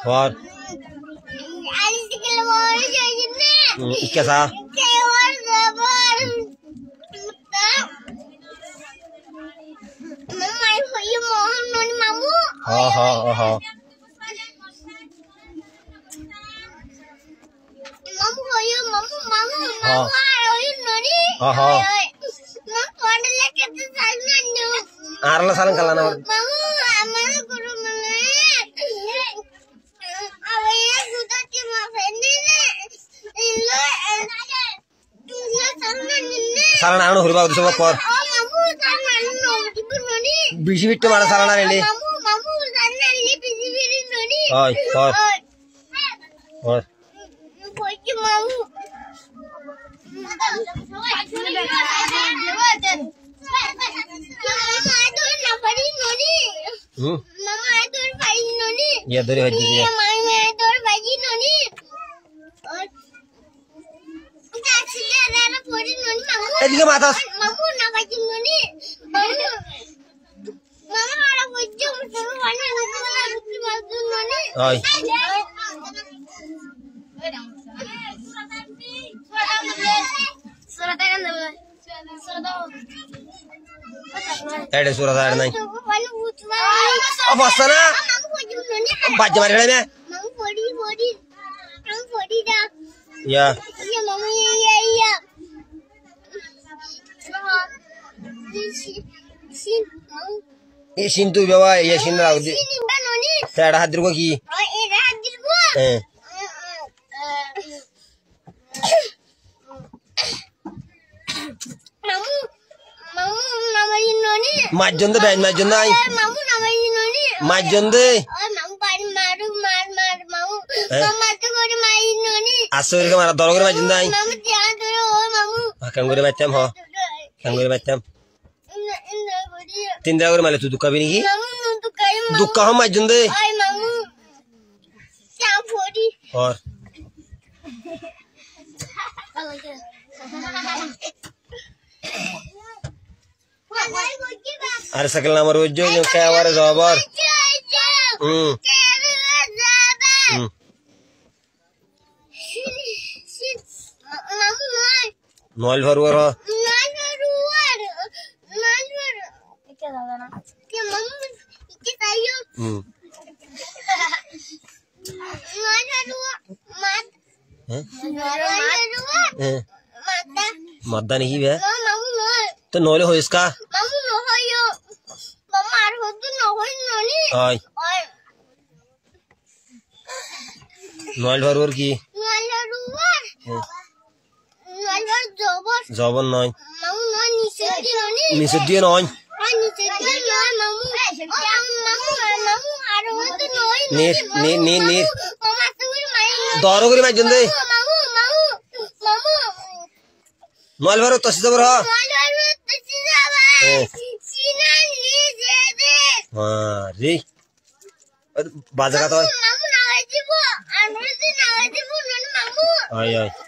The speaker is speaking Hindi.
और कैसा हाँ हाँ हाँ आरला सालन कलाना सालन आनो हुरबा उदसे पर बिशी बिट्टू मारा सालन आने और ये दरी हो जी एदिके माता आई एडे सूरत आड़ नहीं अब वस्तना बाज मारे में या ये सिन तू बाबा ये सिन राव दी तेरा हाथ को की majunde ben majunde ay majunde asur ke mara dorogre majunde ay kangure macam ho kangure macam tindra gore male tu duka bini ki duka ho majunde और अरे सकल नाम रोज जो क्या वारे ज़बर नॉल भरवर हो मद्दा नहीं है तो नॉले हो इसका आई नॉल भरवर की ज़बर नॉय निसुद्दी नॉय नीर नीर नीर नीर दारू करी मैं जिंदे नॉल भरो तो सीधा भरो हाँ री बाजार का तो आई आई